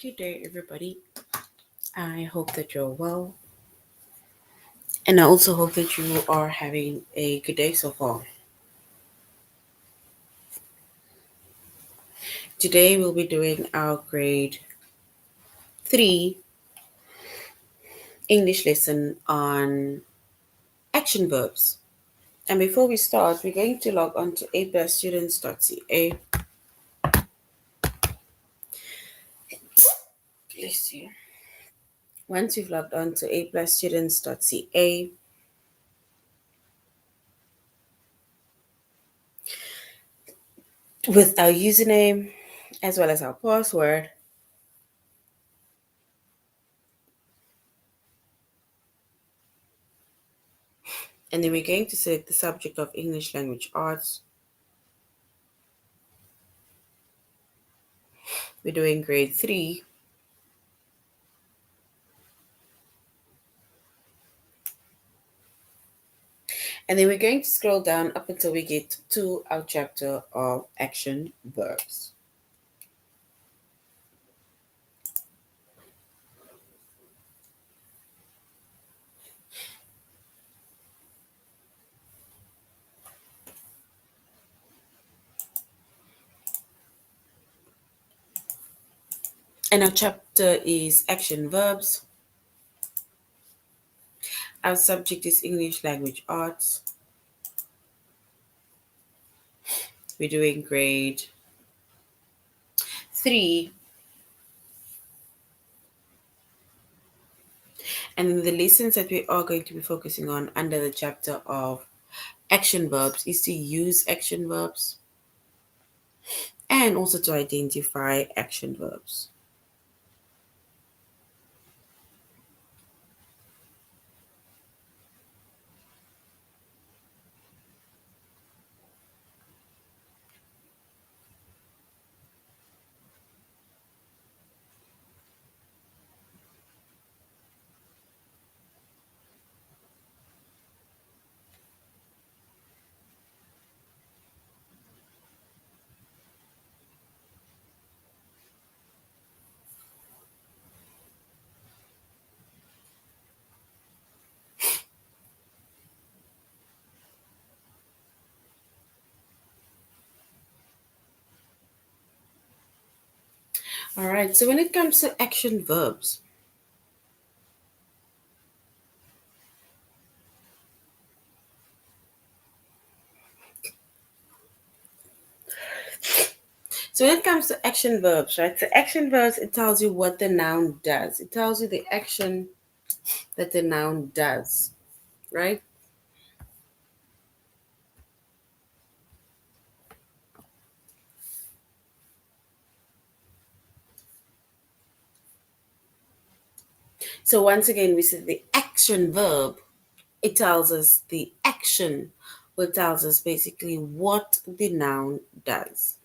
Good day, everybody. I hope that you're well, and I also hope that you are having a good day so far. Today, we'll be doing our grade 3 English lesson on action verbs. And before we start, we're going to log on to a+students.ca. Bless you. Once you've logged on to a+students.ca, with our username as well as our password, and then we're going to select the subject of English language arts. We're doing grade 3. And then we're going to scroll down up until we get to our chapter of action verbs. And our chapter is action verbs. Our subject is English language arts. We're doing grade 3. And the lessons that we are going to be focusing on under the chapter of action verbs is to use action verbs and also to identify action verbs. All right, so when it comes to action verbs, so when it comes to action verbs, right? So action verbs, it tells you what the noun does. It tells you the action that the noun does, right? So once again, we see the action verb. It tells us the action, or it tells us basically what the noun does.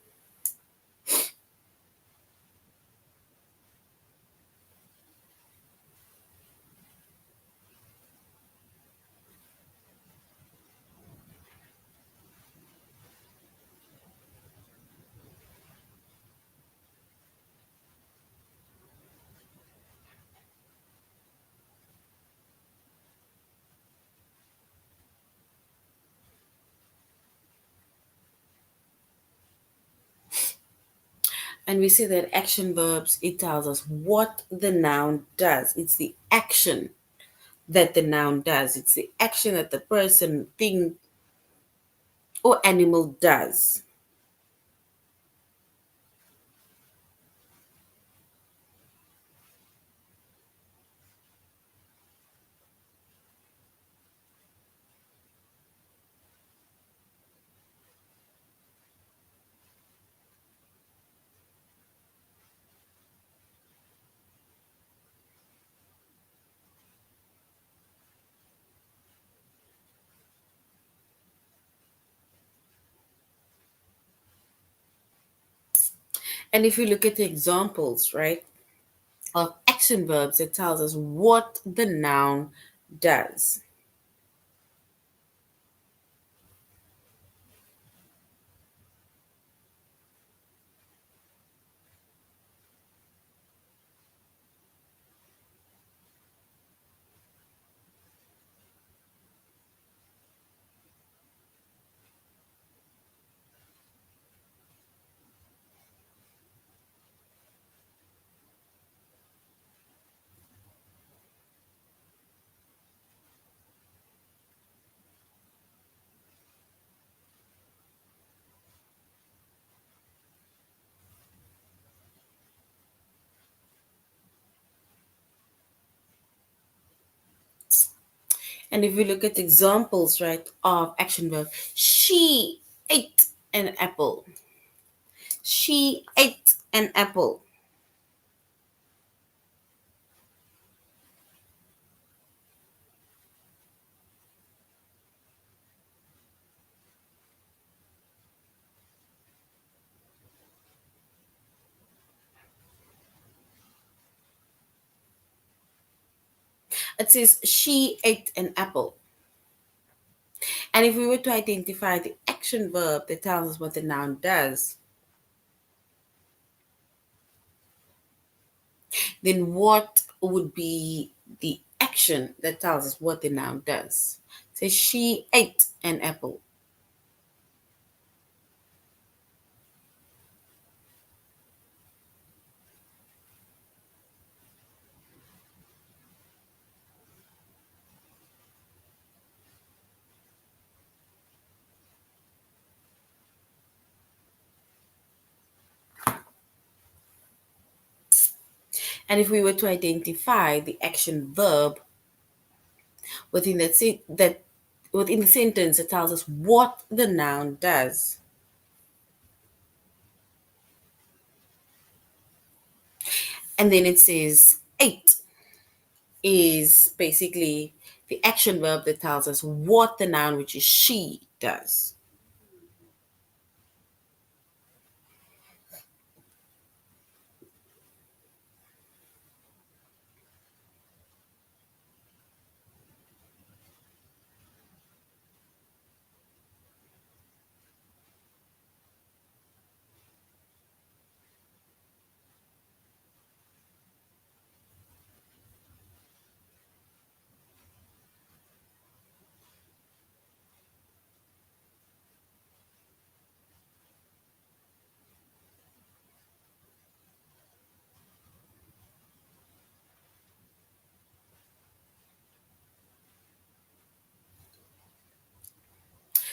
And we see that action verbs, it tells us what the noun does. It's the action that the noun does. It's the action that the person, thing, or animal does. And if you look at the examples, right, of action verbs, it tells us what the noun does. And if we look at examples, right, of action verb, she ate an apple. She ate an apple. It says she ate an apple. And if we were to identify the action verb that tells us what the noun does, then what would be the action that tells us what the noun does? It says she ate an apple. And if we were to identify the action verb within that within the sentence, it tells us what the noun does. And then it says ate is basically the action verb that tells us what the noun, which is she, does.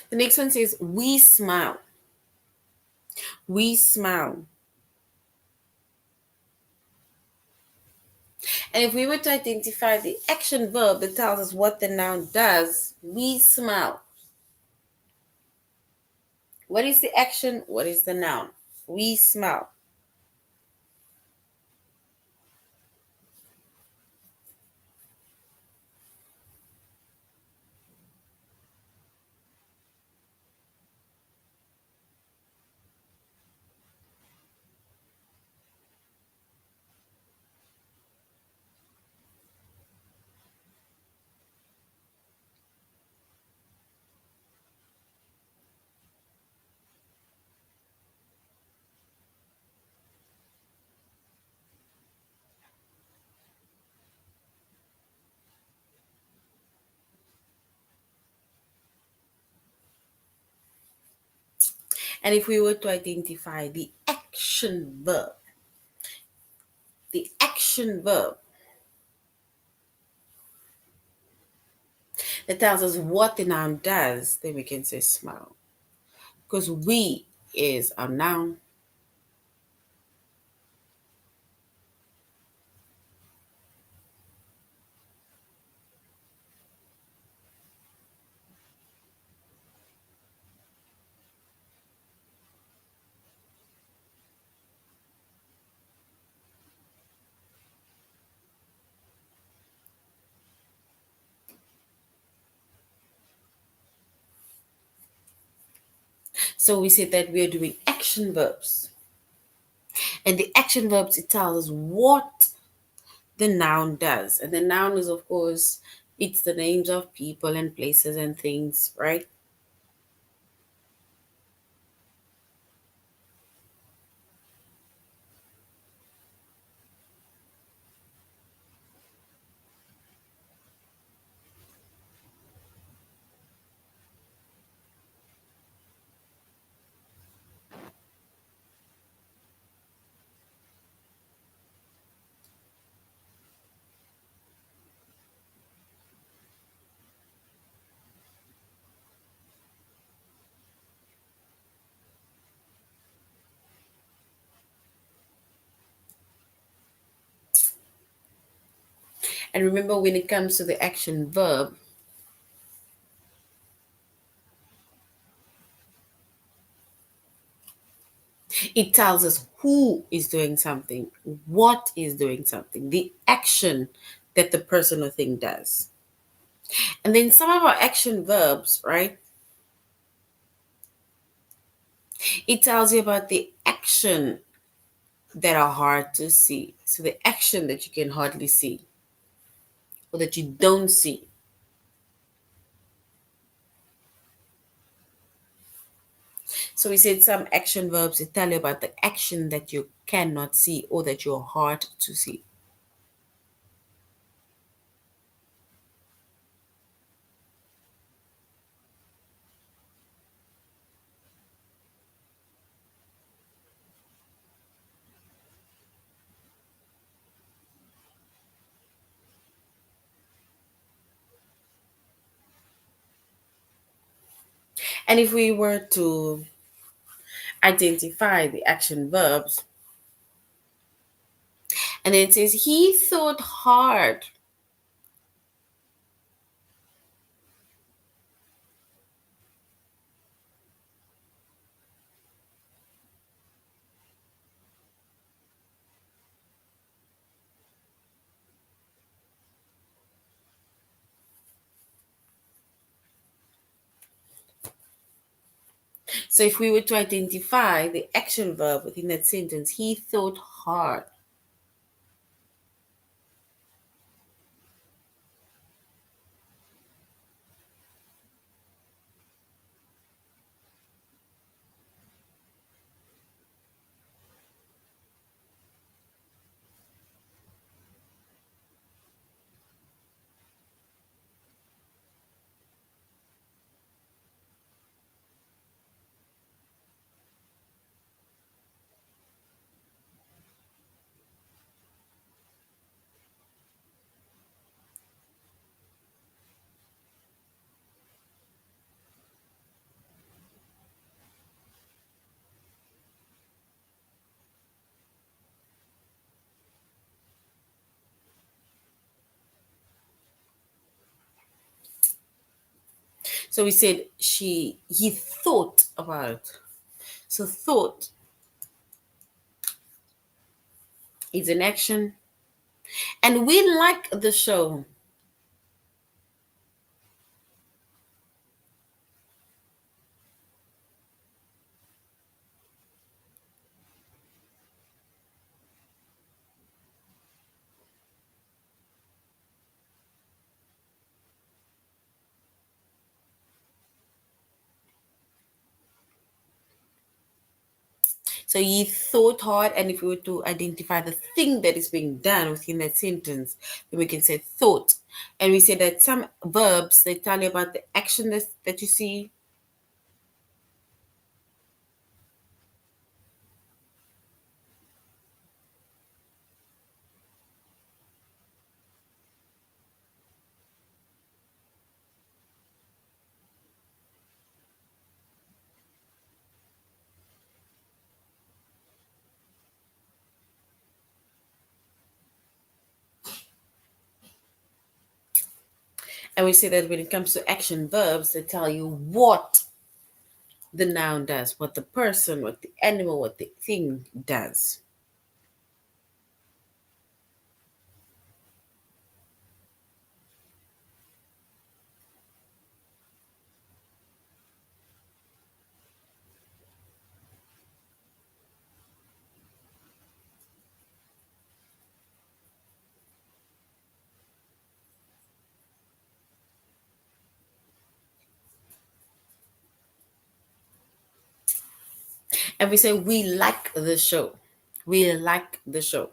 The next one says we smile. We smile. And if we were to identify the action verb that tells us what the noun does, we smile. What is the action? What is the noun? We smile. And if we were to identify the action verb that tells us what the noun does, then we can say smile. Because we is a noun. So we said that we are doing action verbs. And the action verbs, it tells us what the noun does. And the noun is, of course, it's the names of people and places and things, right? And remember, when it comes to the action verb, It tells us who is doing something, what is doing something, the action that the person or thing does. And then some of our action verbs, right? It tells you about the action that are hard to see. So the action that you can hardly see or that you don't see. So we said some action verbs that tell you about the action that you cannot see or that you're hard to see. And if we were to identify the action verbs, and then it says, he thought hard. So if we were to identify the action verb within that sentence, he thought hard. So we said he thought about it. So thought is an action. And we like the show. So he thought hard, and if we were to identify the thing that is being done within that sentence, then we can say thought. And we say that some verbs they tell you about the action that you see. And we say that when it comes to action verbs, they tell you what the noun does, what the person, what the animal, what the thing does. And we say we like the show. We like the show.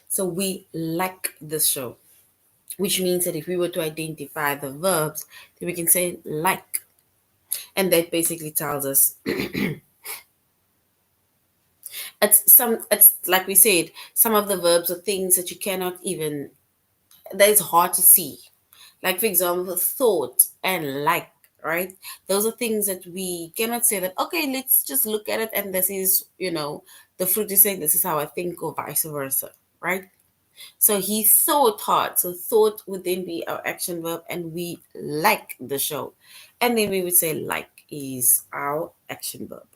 So we like the show. which means that if we were to identify the verbs, then we can say like. And that basically tells us it's like we said, some of the verbs are things that you cannot even, that is hard to see. Like, for example, thought and like, right? Those are things that we cannot say that, okay, let's just look at it and this is, the fruit is saying this is how I think, or vice versa, right? So he thought hard. So thought would then be our action verb, and we like the show. And then we would say like is our action verb.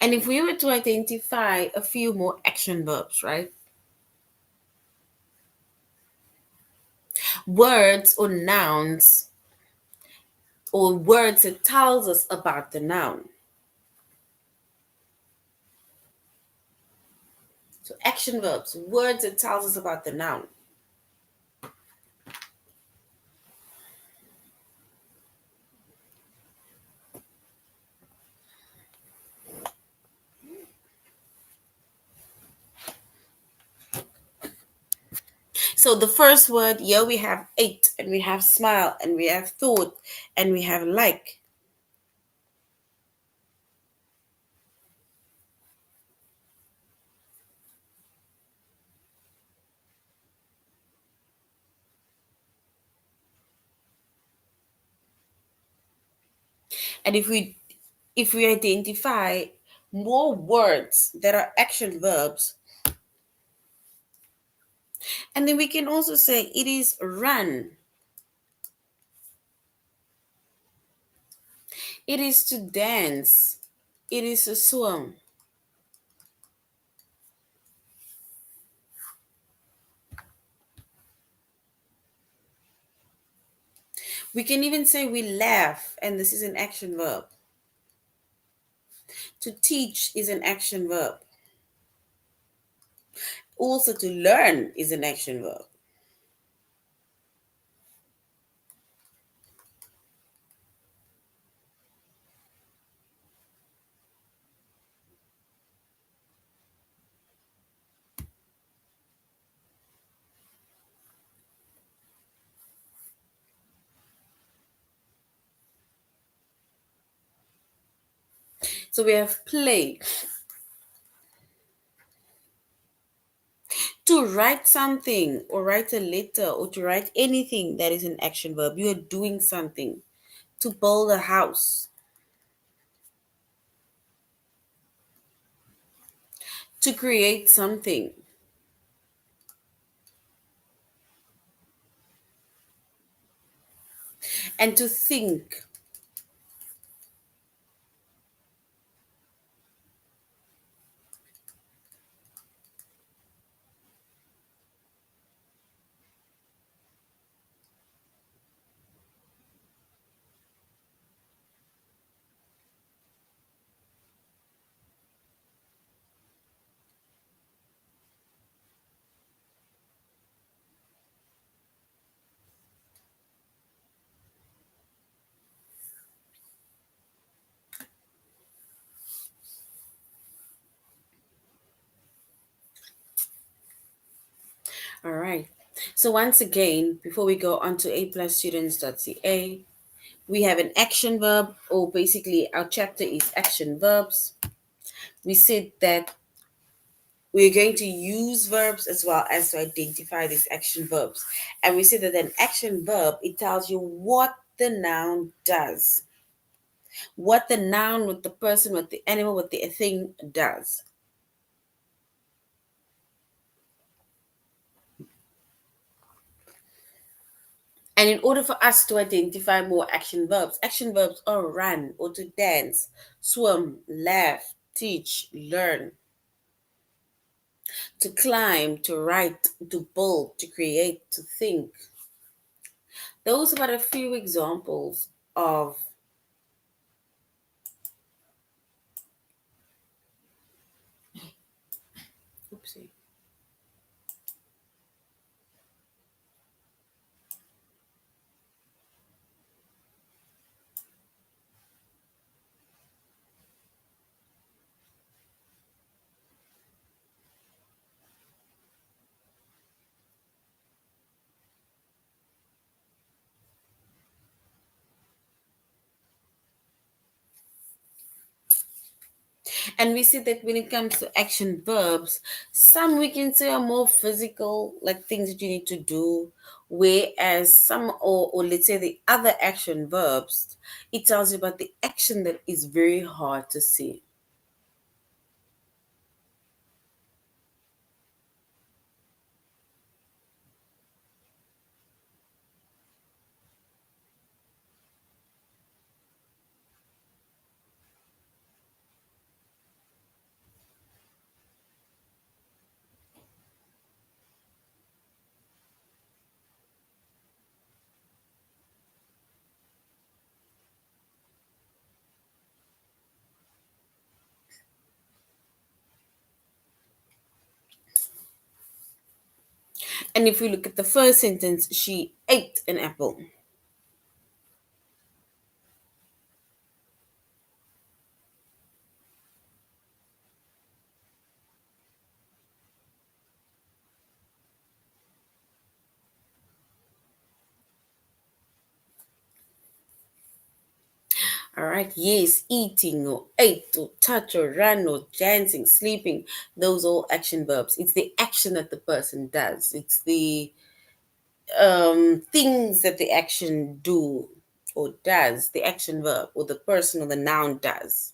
And if we were to identify a few more action verbs, right? Words or nouns, or words that tells us about the noun. So action verbs, words that tells us about the noun. So the first word, here we have ate, and we have smile, and we have thought, and we have like. And if we identify more words that are action verbs, and then we can also say it is run, it is to dance, it is to swim. We can even say we laugh, and this is an action verb. To teach is an action verb. Also, to learn is an action verb. So we have play. To write something, or write a letter, or to write anything, that is an action verb. You are doing something. To build a house. To create something. And to think. All right. So once again, before we go on to aplusstudents.ca, we have an action verb, or basically our chapter is action verbs. We said that we're going to use verbs as well as to identify these action verbs. And we said that an action verb, it tells you what the noun does. What the noun, what the person, what the animal, what the thing does. And in order for us to identify more action verbs are run, or to dance, swim, laugh, teach, learn, to climb, to write, to build, to create, to think. Those are but a few examples of, oopsie. And we see that when it comes to action verbs, some we can say are more physical, like things that you need to do, whereas some, or let's say the other action verbs, it tells you about the action that is very hard to see. And if we look at the first sentence, she ate an apple. All right, yes, eating or ate or touch or run or dancing, sleeping, those all action verbs. It's the action that the person does. It's the things that the action do or does, the action verb or the person or the noun does.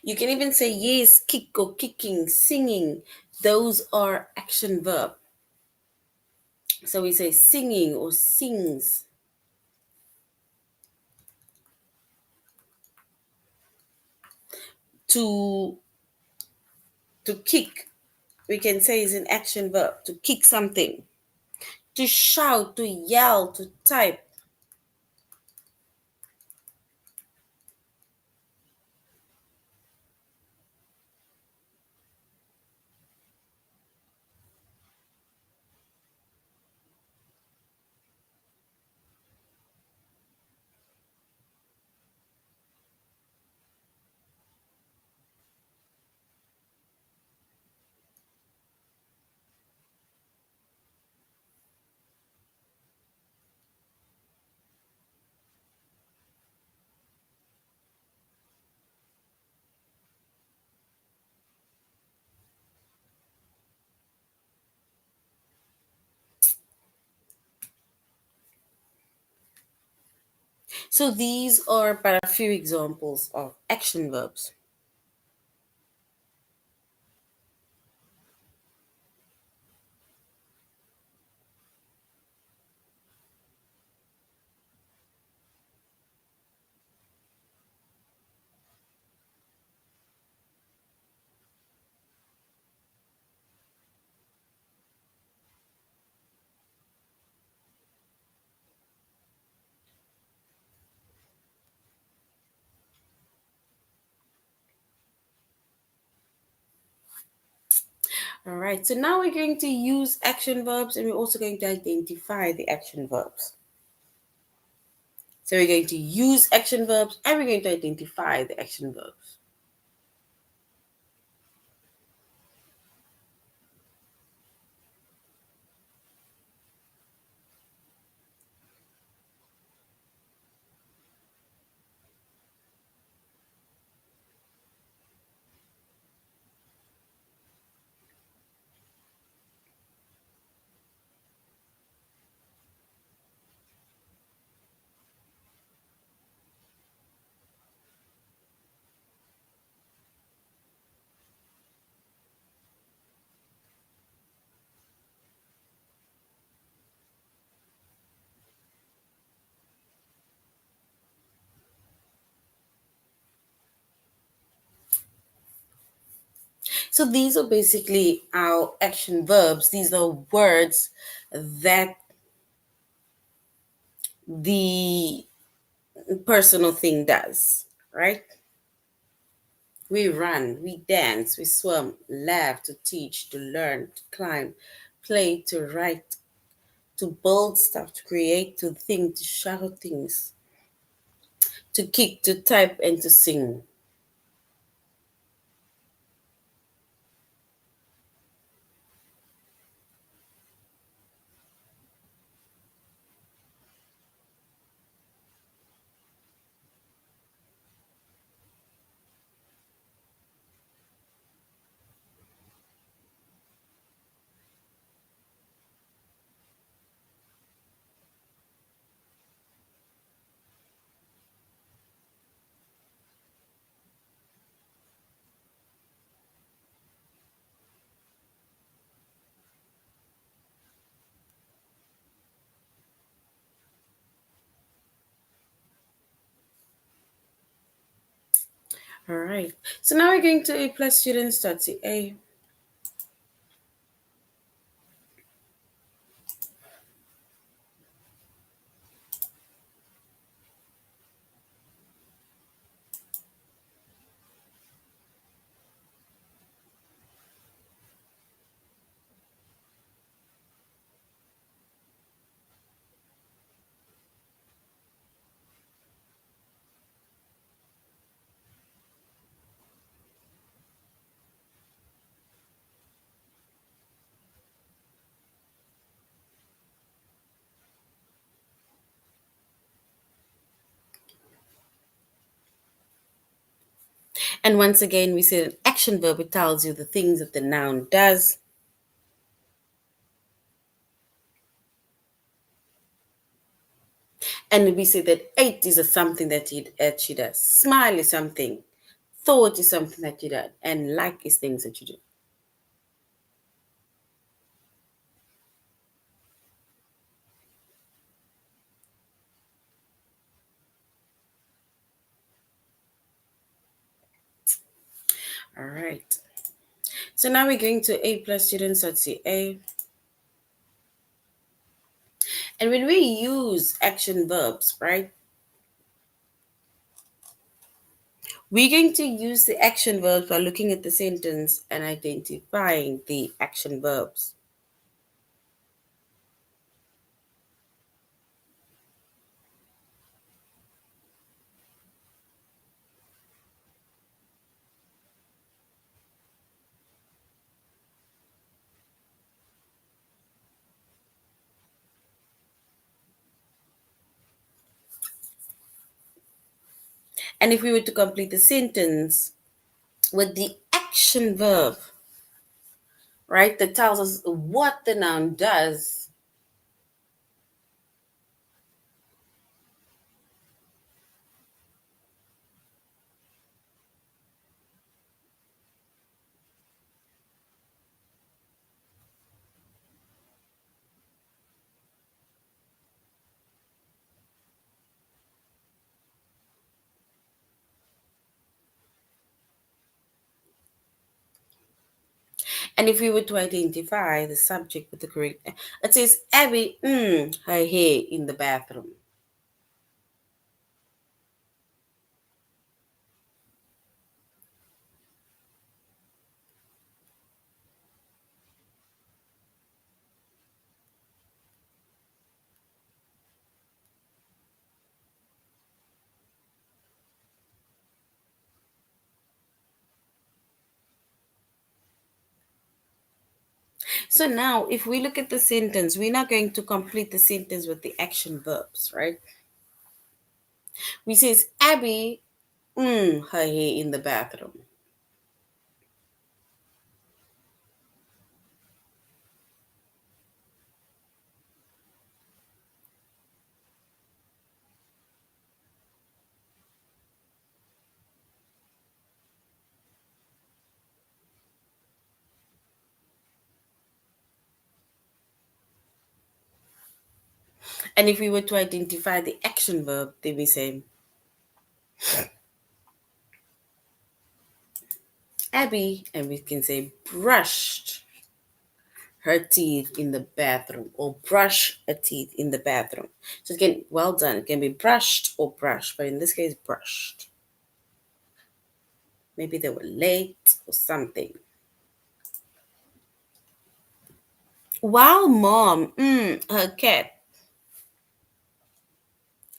You can even say yes, kick or kicking, singing. Those are action verb. So we say singing or sings. To kick, we can say is an action verb. To kick something. To shout, to yell, to type. So these are but a few examples of action verbs. All right, so now we're going to use action verbs and we're also going to identify the action verbs. So we're going to use action verbs and we're going to identify the action verbs. So these are basically our action verbs. These are words that the personal thing does, right? We run, we dance, we swim, laugh, to teach, to learn, to climb, play, to write, to build stuff, to create, to think, to shout things, to kick, to type, and to sing. All right. So now we're going to A plus students.ca. And once again, we said an action verb, it tells you the things that the noun does. And we say that ate is a something that she does. Smile is something. Thought is something that you do. And like is things that you do. All right. So now we're going to A plus students.ca. And when we use action verbs, right, we're going to use the action verbs by looking at the sentence and identifying the action verbs. And if we were to complete the sentence with the action verb, right, that tells us what the noun does. And if we were to identify the subject with the correct, it says Abby, her hair in the bathroom. So now, if we look at the sentence, we're not going to complete the sentence with the action verbs, right? We says Abby, her hair in the bathroom. And if we were to identify the action verb, then we say Abby, and we can say brushed her teeth in the bathroom or brush her teeth in the bathroom. So again, well done. It can be brushed or brushed, but in this case, brushed. Maybe they were late or something. While mom, her cat,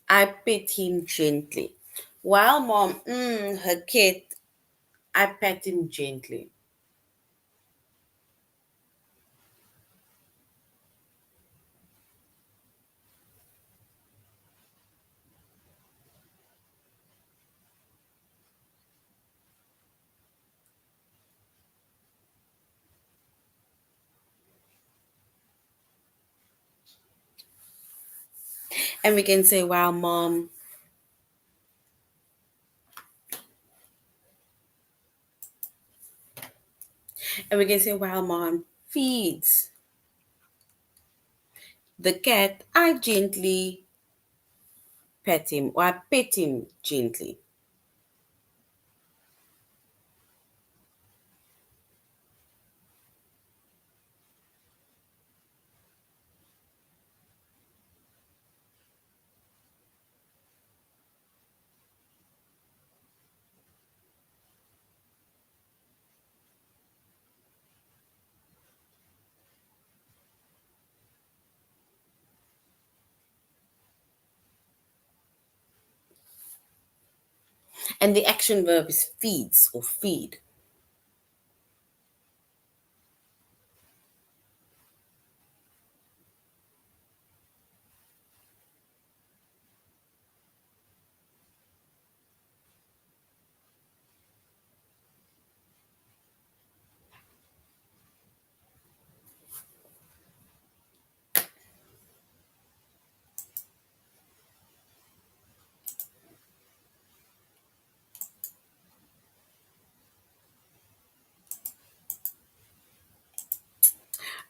I pet him gently. While mom, her cat, I pet him gently. And we can say, while mom, and we can say, while mom feeds the cat, I gently pet him or I pet him gently. And the action verb is feeds or feed.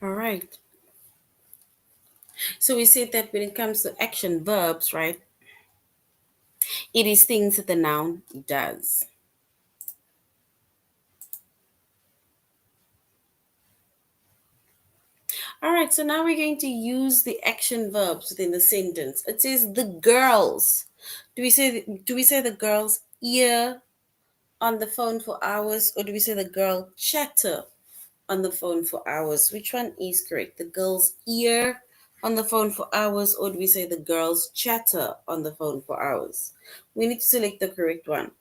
All right. So we said that when it comes to action verbs, right, it is things that the noun does. All right, so now we're going to use the action verbs within the sentence. It says the girls. Do we say the girls ear on the phone for hours, or do we say the girl chatter on the phone for hours? Which one is correct? The girls ear on the phone for hours, or do we say the girls chatter on the phone for hours? We need to select the correct one.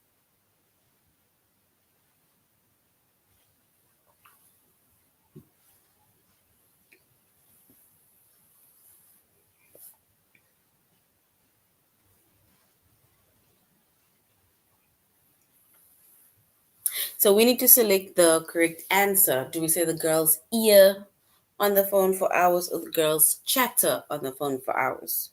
So we need to select the correct answer. Do we say the girls ear on the phone for hours, or the girls chatter on the phone for hours?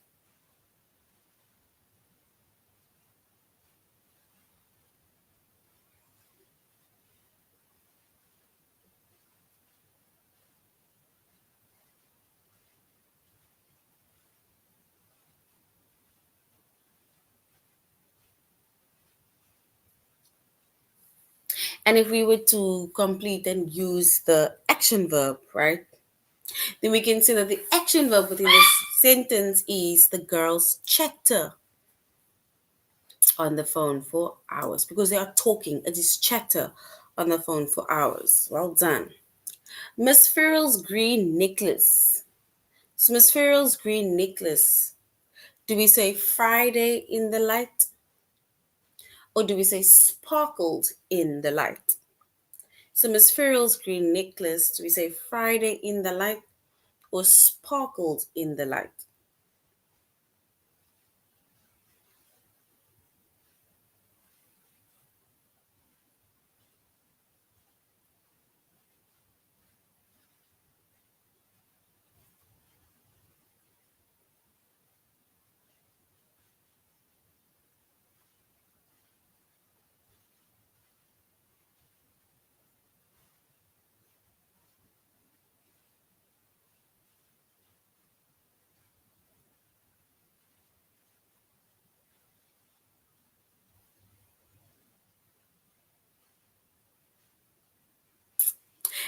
And if we were to complete and use the action verb, right, then we can say that the action verb within this sentence is the girls chatter on the phone for hours because they are talking. It is chatter on the phone for hours. Well done. Miss Farrell's green necklace. So Miss Farrell's green necklace. Do we say Friday in the light, or do we say sparkled in the light? So Miss Farrell's green necklace, do we say Friday in the light or sparkled in the light?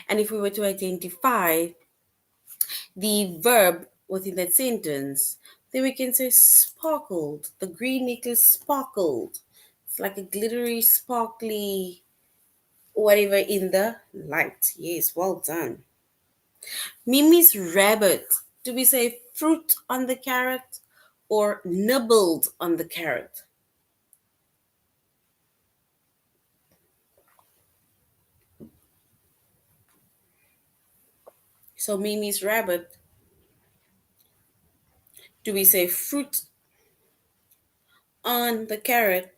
And if we were to identify the verb within that sentence, then we can say sparkled. The green necklace sparkled. It's like a glittery, sparkly. Whatever in the light. Yes, well done. Mimi's rabbit. Do we say fruit on the carrot or nibbled on the carrot? So Mimi's rabbit, do we say fruit on the carrot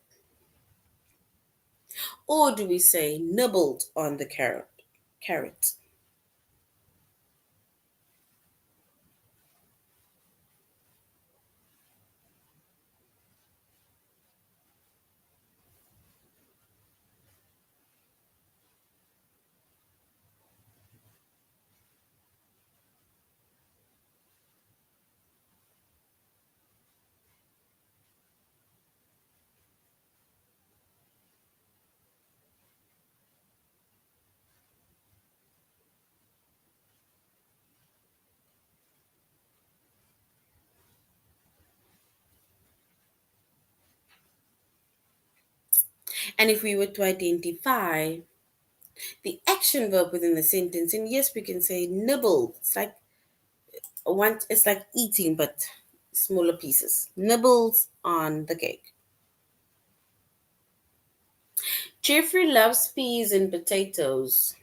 or do we say nibbled on the carrot? Carrot. And if we were to identify the action verb within the sentence, and yes, we can say nibbled. It's like eating but smaller pieces. Nibbles on the cake. Jeffrey loves peas and potatoes,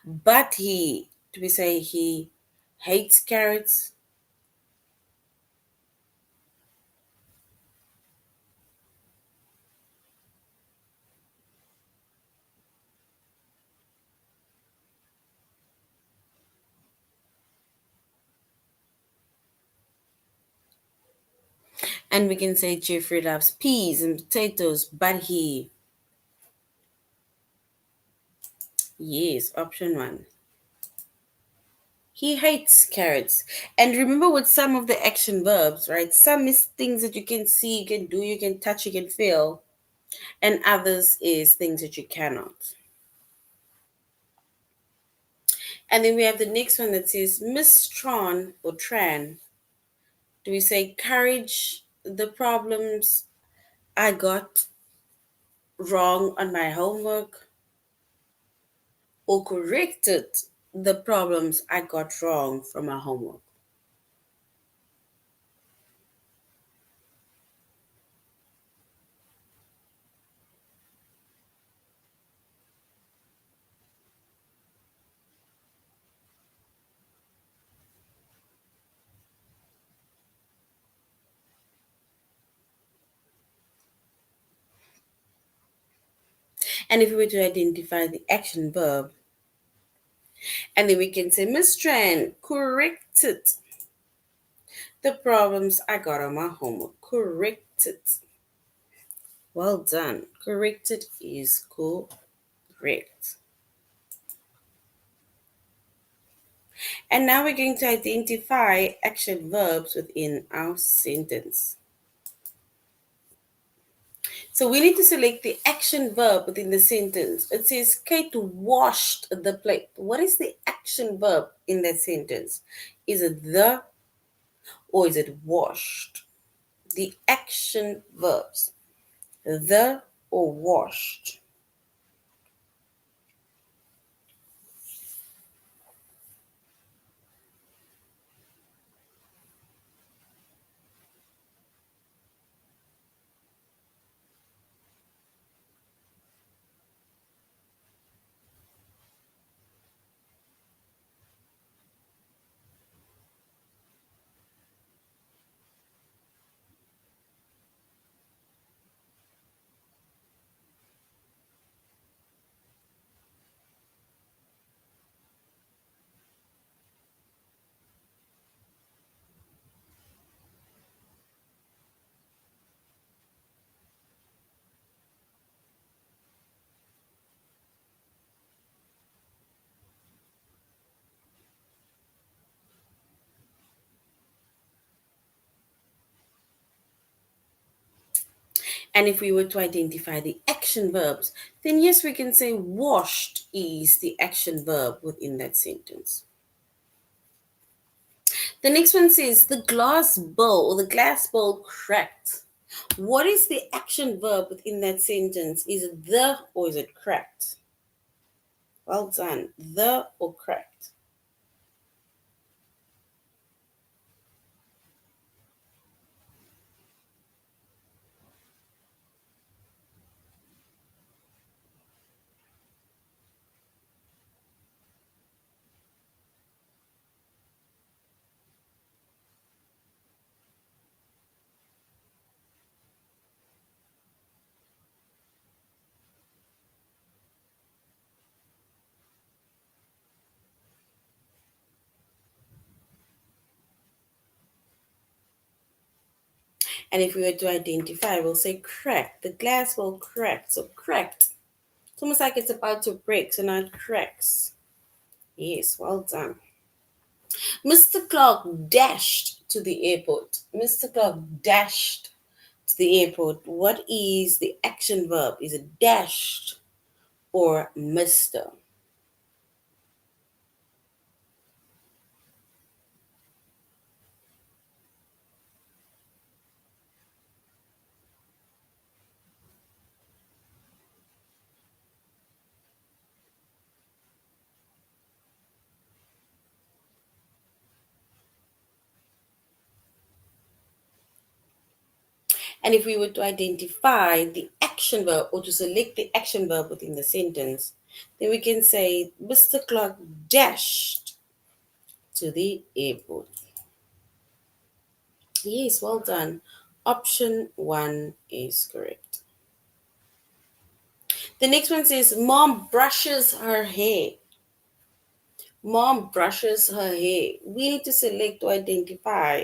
but do we say he hates carrots? And we can say Jeffrey loves peas and potatoes, but yes, option one. He hates carrots. And remember with some of the action verbs, right? Some is things that you can see, you can do, you can touch, you can feel, and others is things that you cannot. And then we have the next one that says Miss Tron or Tran. Do we say courage the problems I got wrong on my homework or corrected the problems I got wrong from my homework? And if we were to identify the action verb, and then we can say, Miss Tran corrected the problems I got on my homework. Corrected. Well done. Corrected is correct. And now we're going to identify action verbs within our sentence. So we need to select the action verb within the sentence. It says Kate washed the plate. What is the action verb in that sentence? Is it the or is it washed? The action verbs, the or washed. And if we were to identify the action verbs, then yes, we can say washed is the action verb within that sentence. The next one says the glass bowl or the glass bowl cracked. What is the action verb within that sentence? Is it the or is it cracked? Well done. The or correct. And if we were to identify, we'll say crack. The glass will crack. So cracked. It's almost like it's about to break, so now it cracks. Yes, well done. Mr. Clark dashed to the airport. Mr. Clark dashed to the airport. What is the action verb? Is it dashed or Mr.? And if we were to identify the action verb or to select the action verb within the sentence, then we can say Mr. Clark dashed to the airport. Yes, well done. Option one is correct. The next one says, Mom brushes her hair. Mom brushes her hair. We need to select to identify.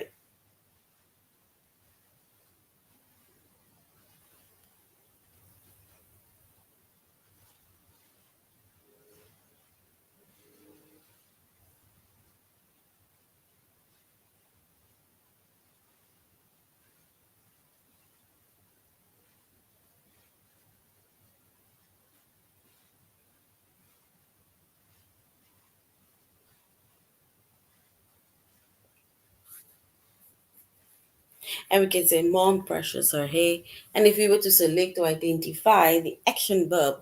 And we can say, Mom brushes her hair. And if we were to select to identify the action verb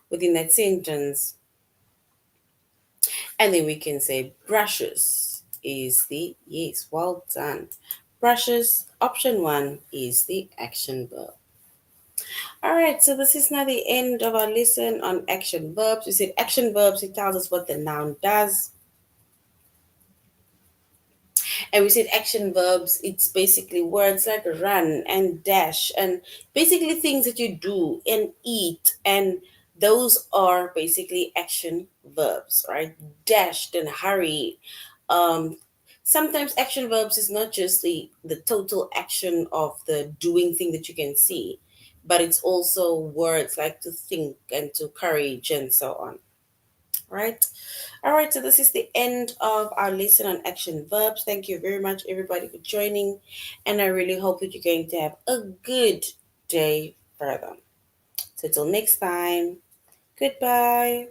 within that sentence, and then we can say, brushes is the, yes, well done. Brushes, option one is the action verb. All right, so this is now the end of our lesson on action verbs. We said action verbs, it tells us what the noun does. And we said action verbs, it's basically words like run and dash and basically things that you do and eat. And those are basically action verbs, right? Dashed and hurry. Um, Sometimes action verbs is not just the total action of the doing thing that you can see, but it's also words like to think and to courage and so on, right? All right, so this is the end of our lesson on action verbs. Thank you very much, everybody, for joining. And I really hope that you're going to have a good day further. So, till next time, goodbye.